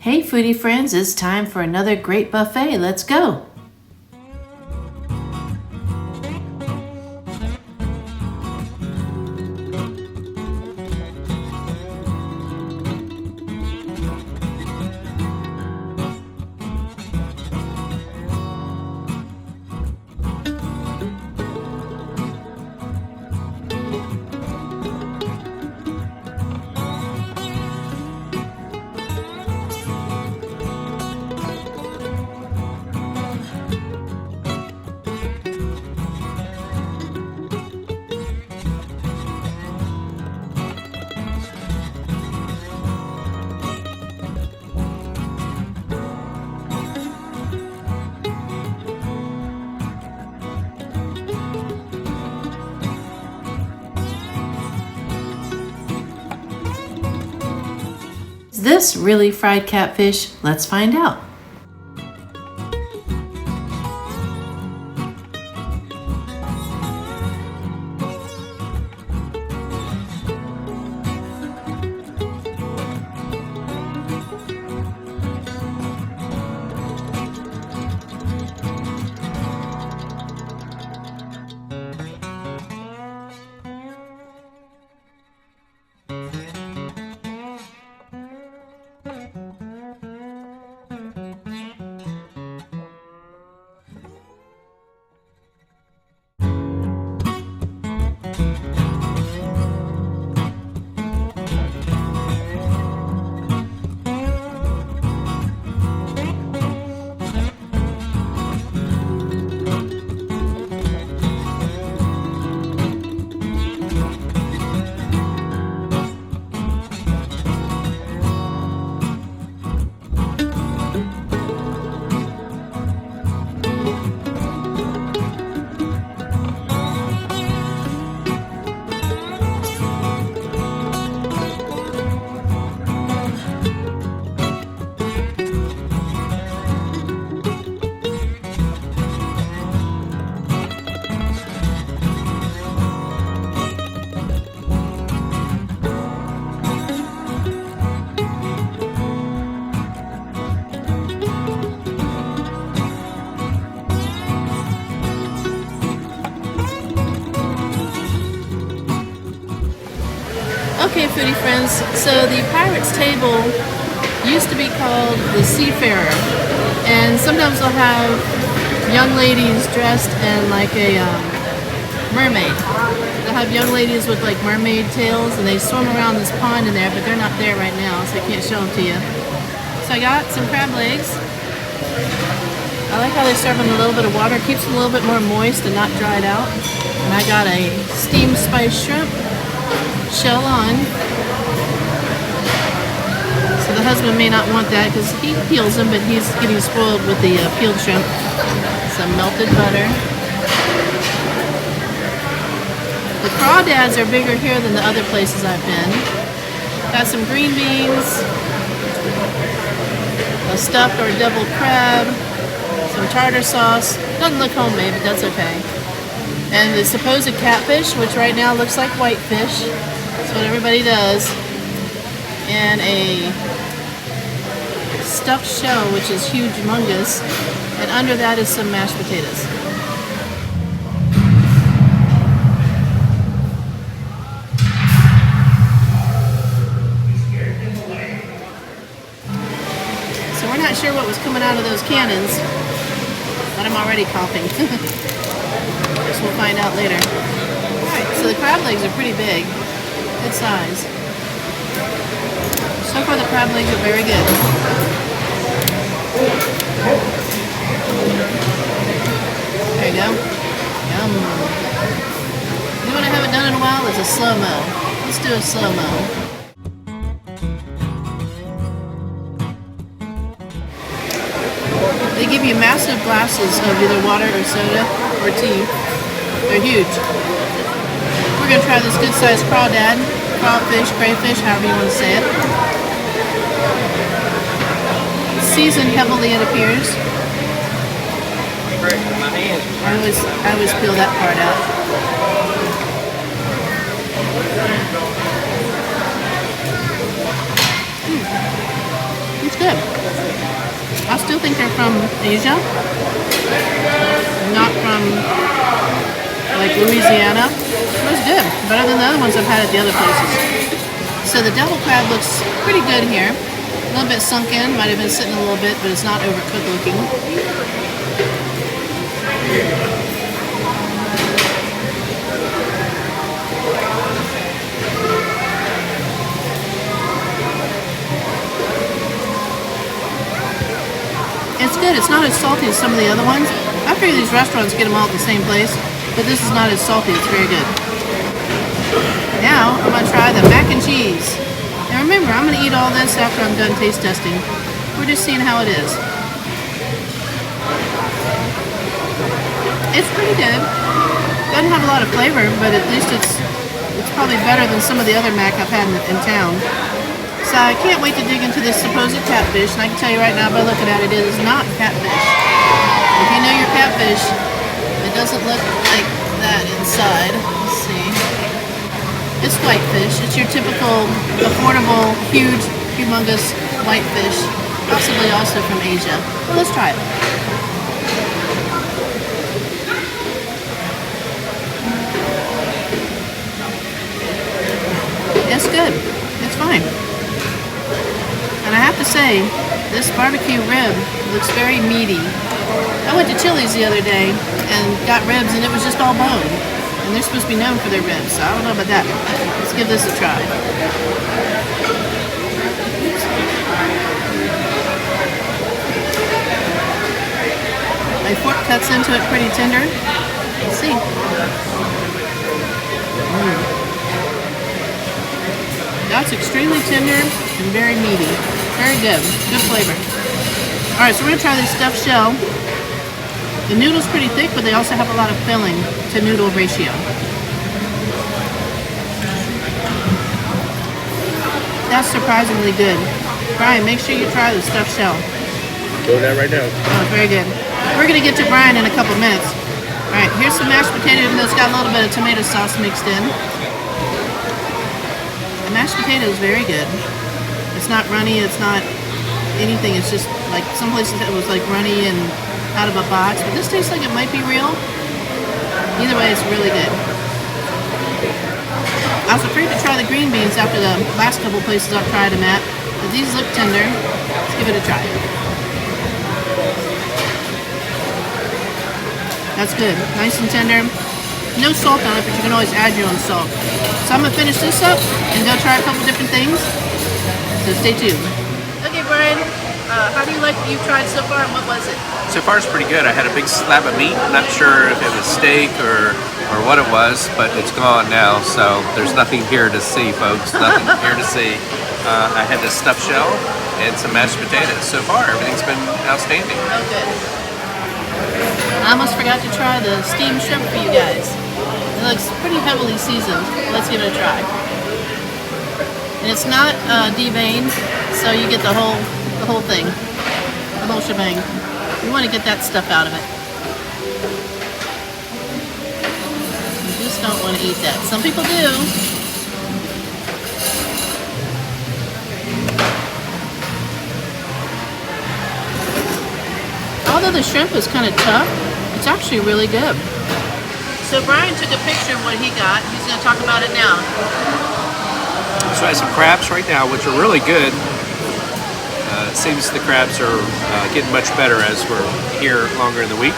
Hey foodie friends, it's time for another great buffet. Let's go! Is this really fried catfish? Let's find out. Okay, foodie friends, so the Pirates Table used to be called the Seafarer, and sometimes they'll have young ladies dressed in like a mermaid. They'll have young ladies with like mermaid tails, and they swim around this pond in there, but they're not there right now, so I can't show them to you. So I got some crab legs. I like how they serve them in a little bit of water. It keeps them a little bit more moist and not dried out. And I got a steamed spiced shrimp, shell on. So the husband may not want that because he peels them, but he's getting spoiled with the peeled shrimp. Some melted butter. The crawdads are bigger here than the other places I've been. Got some green beans, a stuffed or double crab, some tartar sauce. Doesn't look homemade, but that's okay. And the supposed catfish, which right now looks like whitefish. That's what everybody does. And a stuffed shell, which is huge, humongous. And under that is some mashed potatoes. So we're not sure what was coming out of those cannons, but I'm already coughing. Guess we'll find out later. Alright, so the crab legs are pretty big. Good size. So far the crab legs are very good. There you go. Yum. You know what I haven't done in a while is a slow-mo. Let's do a slow-mo. They give you massive glasses of either water or soda or tea. They're huge. We're going to try this good-sized crawdad, crawfish, crayfish, however you want to say it. Seasoned heavily, it appears. I always peel that part out. It's good. I still think they're from Asia, not from like Louisiana. It was good, better than the other ones I've had at the other places. So the devil crab looks pretty good here. A little bit sunk in, might have been sitting a little bit, but it's not overcooked looking. It's good. It's not as salty as some of the other ones. I figure these restaurants get them all at the same place, but this is not as salty. It's very good. Now, I'm going to try the mac and cheese. And remember, I'm going to eat all this after I'm done taste testing. We're just seeing how it is. It's pretty good. Doesn't have a lot of flavor, but at least it's probably better than some of the other mac I've had in town. So I can't wait to dig into this supposed catfish, and I can tell you right now by looking at it, it is not catfish. If you know your catfish, it doesn't look like that inside. Let's see. It's whitefish. It's your typical, affordable, huge, humongous whitefish, possibly also from Asia. Well, let's try it. It's good. It's fine. And I have to say, this barbecue rib looks very meaty. I went to Chili's the other day and got ribs, and it was just all bone. And they're supposed to be known for their ribs, so I don't know about that. Let's give this a try. My fork cuts into it pretty tender. Let's see. That's extremely tender and very meaty. Very good. Good flavor. Alright, so we're going to try this stuffed shell. The noodle's pretty thick, but they also have a lot of filling to noodle ratio. That's surprisingly good. Brian, make sure you try the stuffed shell. Doing that right now. Oh, very good. We're going to get to Brian in a couple minutes. Alright, here's some mashed potato, even though it's got a little bit of tomato sauce mixed in. The mashed potato is very good. It's not runny, it's not anything, it's just like some places it was like runny and out of a box, but this tastes like it might be real. Either way, it's really good. I was afraid to try the green beans after the last couple places I've tried them at, but these look tender. Let's give it a try. That's good, nice and tender. No salt on it, but you can always add your own salt. So I'm gonna finish this up and go try a couple different things. So stay tuned. Okay, Brian, how do you like what you've tried so far, and what was it? So far it's pretty good. I had a big slab of meat. I'm not sure if it was steak or what it was, but it's gone now. So there's nothing here to see, folks. Nothing here to see. I had the stuffed shell and some mashed potatoes. So far, everything's been outstanding. Oh, good. I almost forgot to try the steamed shrimp for you guys. It looks pretty heavily seasoned. Let's give it a try. And it's not deveined, so you get the whole thing, the whole shebang. You want to get that stuff out of it. You just don't want to eat that. Some people do. Although the shrimp is kind of tough, it's actually really good. So Brian took a picture of what he got. He's going to talk about it now. So I have some crabs right now, which are really good. It seems the crabs are getting much better as we're here longer in the week.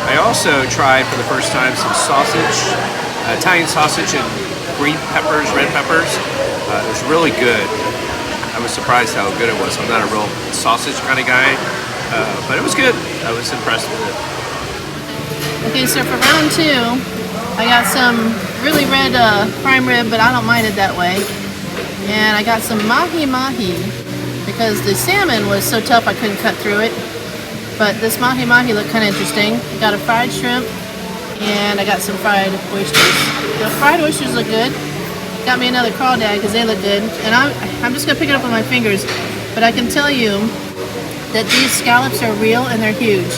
I also tried for the first time some sausage, Italian sausage and green peppers, red peppers. It was really good. I was surprised how good it was. I'm not a real sausage kind of guy, but it was good. I was impressed with it. Okay, so for round two, I got some really red prime rib, but I don't mind it that way. And I got some mahi-mahi, because the salmon was so tough I couldn't cut through it. But this mahi-mahi looked kind of interesting. Got a fried shrimp, and I got some fried oysters. The fried oysters look good. Got me another crawdad because they look good. And I'm just going to pick it up with my fingers. But I can tell you that these scallops are real and they're huge.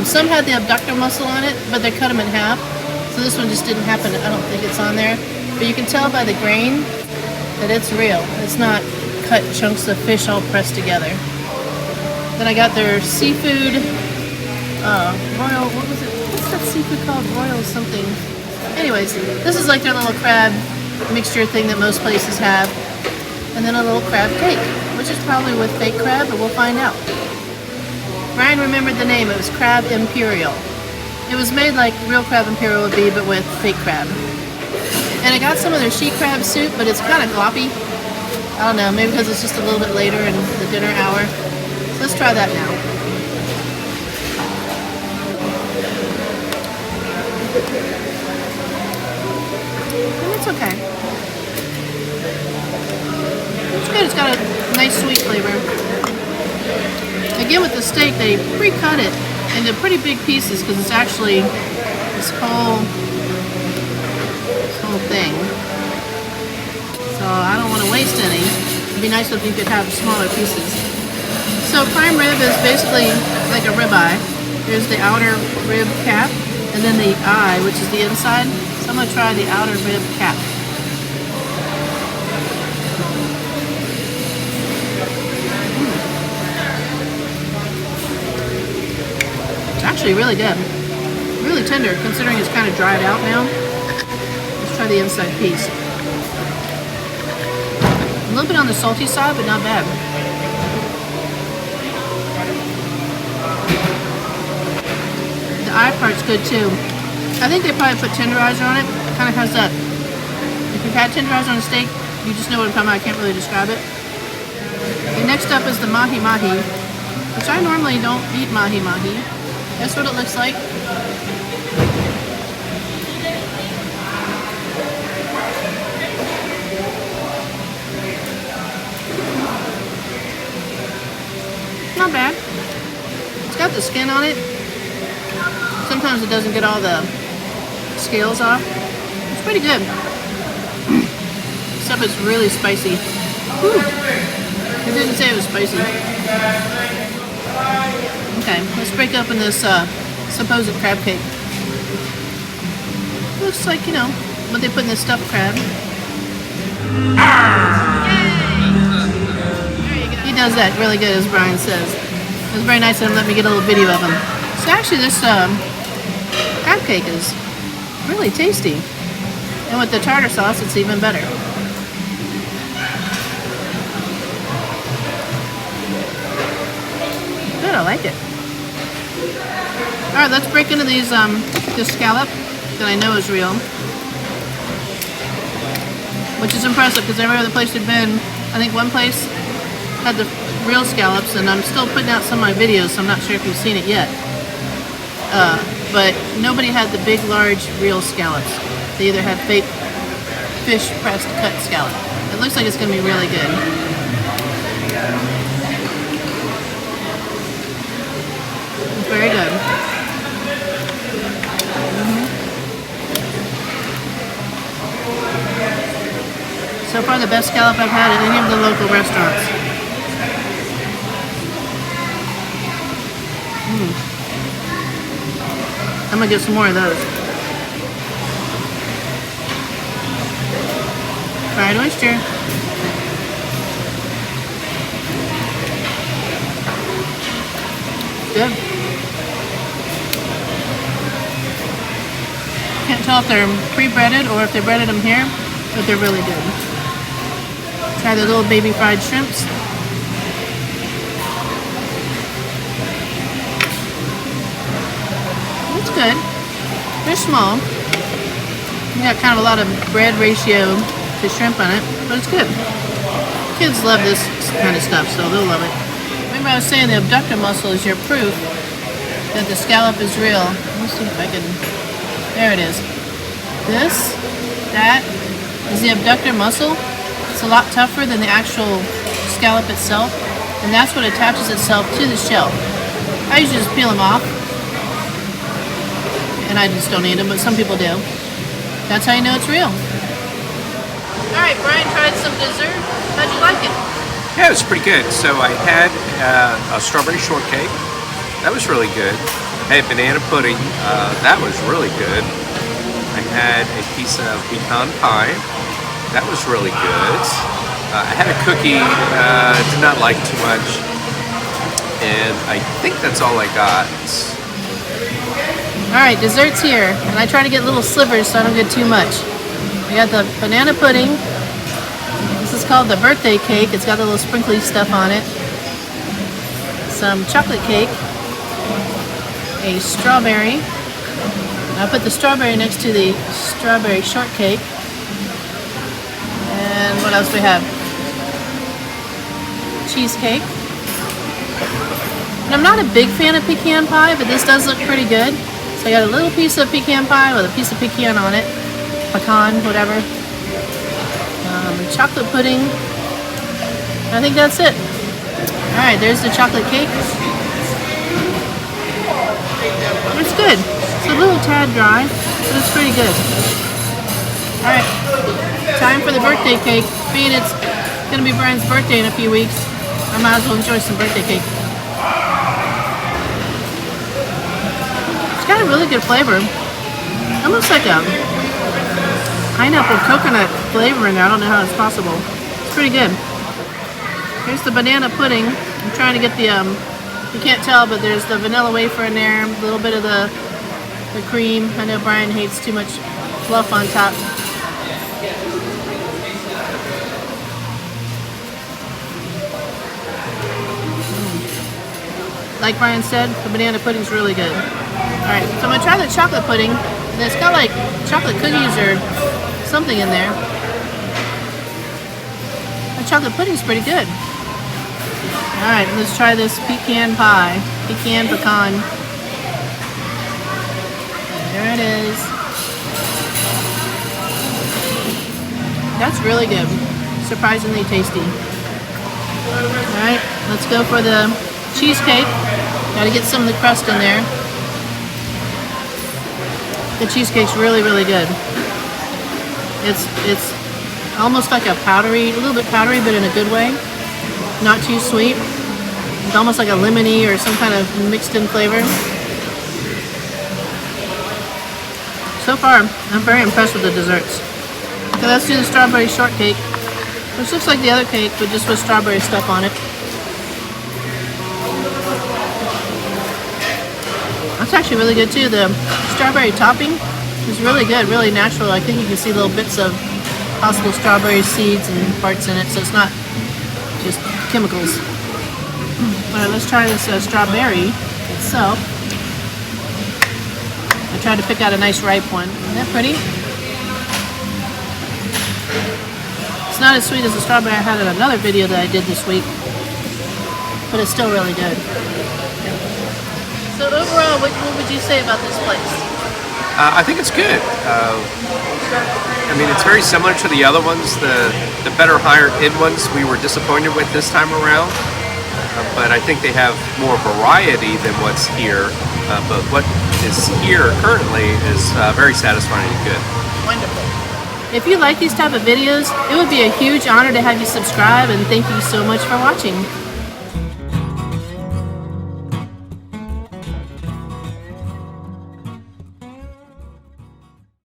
Some had the abductor muscle on it, but they cut them in half. So this one just didn't happen. I don't think it's on there. But you can tell by the grain that it's real. It's not cut chunks of fish all pressed together. Then I got their seafood, royal, what was it? What's that seafood called? Royal something. Anyways, this is like their little crab mixture thing that most places have. And then a little crab cake, which is probably with fake crab, but we'll find out. Brian remembered the name. It was Crab Imperial. It was made like real Crab Imperial would be, but with fake crab. And I got some of their she crab soup, but it's kind of gloppy. I don't know, maybe because it's just a little bit later in the dinner hour. So let's try that now. And it's okay. It's good. It's got a nice sweet flavor. Again, with the steak, they pre-cut it into pretty big pieces because it's actually this whole thing. So I don't want to waste any. It'd be nice if you could have smaller pieces. So prime rib is basically like a ribeye. There's the outer rib cap and then the eye, which is the inside. So I'm going to try the outer rib cap. It's actually really good. Really tender considering it's kind of dried out now. Let's try the inside piece. A little bit on the salty side, but not bad. The eye part's good too. I think they probably put tenderizer on it. Kind of has that. If you've had tenderizer on a steak, you just know what I'm talking about. I can't really describe it. And next up is the mahi mahi, which I normally don't eat mahi mahi. That's what it looks like. Not bad. It's got the skin on it. Sometimes it doesn't get all the scales off. It's pretty good. Except it's really spicy. Whew. It didn't say it was spicy. Okay, let's break open this supposed crab cake. Looks like, you know, what they put in the stuffed crab. He does that really good, as Brian says. It was very nice of him to let me get a little video of him. So actually this crab cake is really tasty. And with the tartar sauce, it's even better. Good, I like it. Alright, let's break into these, this scallop that I know is real. Which is impressive because every other place we've been, I think one place had the real scallops, and I'm still putting out some of my videos, so I'm not sure if you've seen it yet. But nobody had the big, large, real scallops. They either had fake fish pressed cut scallop. It looks like it's going to be really good. It's very good. So far the best scallop I've had at any of the local restaurants. I'm gonna get some more of those. Fried oyster. Good. Can't tell if they're pre-breaded or if they breaded them here, but they're really good. Try the little baby fried shrimps. It's good. They're small. You got kind of a lot of bread ratio to shrimp on it, but it's good. Kids love this kind of stuff, so they'll love it. Remember I was saying the abductor muscle is your proof that the scallop is real. Let's see if I can... There it is. That is the abductor muscle. It's a lot tougher than the actual scallop itself, and that's what attaches itself to the shell. I usually just peel them off, and I just don't eat them, but some people do. That's how you know it's real. Alright, Brian tried some dessert. How'd you like it? Yeah, it was pretty good. So I had a strawberry shortcake. That was really good. I had banana pudding. That was really good. I had a piece of pecan pie. That was really good. I had a cookie. Did not like too much. And I think that's all I got. Alright, desserts here. And I try to get little slivers so I don't get too much. We got the banana pudding. This is called the birthday cake. It's got the little sprinkly stuff on it. Some chocolate cake. A strawberry. I put the strawberry next to the strawberry shortcake. And what else do we have? Cheesecake. And I'm not a big fan of pecan pie, but this does look pretty good. So I got a little piece of pecan pie with a piece of pecan on it. Pecan, whatever. Chocolate pudding. I think that's it. Alright, there's the chocolate cake. It's good. It's a little tad dry, but it's pretty good. Alright, time for the birthday cake. Being it's going to be Brian's birthday in a few weeks, I might as well enjoy some birthday cake. It's got a really good flavor. Almost like a pineapple coconut flavor in there. I don't know how it's possible. It's pretty good. Here's the banana pudding. I'm trying to get the, you can't tell, but there's the vanilla wafer in there, a little bit of the cream. I know Brian hates too much fluff on top. Like Brian said, the banana pudding's really good. Alright, so I'm going to try the chocolate pudding. And it's got like chocolate cookies or something in there. The chocolate pudding's pretty good. Alright, let's try this pecan pie. Pecan. There it is. That's really good. Surprisingly tasty. Alright, let's go for the cheesecake. Gotta get some of the crust in there. The cheesecake's really, really good. It's almost like a powdery, a little bit powdery, but in a good way. Not too sweet. It's almost like a lemony or some kind of mixed in flavor. So far, I'm very impressed with the desserts. Okay, let's do the strawberry shortcake, which looks like the other cake, but just with strawberry stuff on it. That's actually really good too. The strawberry topping is really good, really natural. I think you can see little bits of possible strawberry seeds and parts in it, so it's not just chemicals. Alright, let's try this strawberry itself. I tried to pick out a nice ripe one. Isn't that pretty? It's not as sweet as the strawberry I had in another video that I did this week, but it's still really good. So overall, what would you say about this place? I think it's good. I mean, it's very similar to the other ones. The better higher end ones we were disappointed with this time around. But I think they have more variety than what's here. But what is here currently is very satisfying and good. Wonderful. If you like these type of videos, it would be a huge honor to have you subscribe, and thank you so much for watching.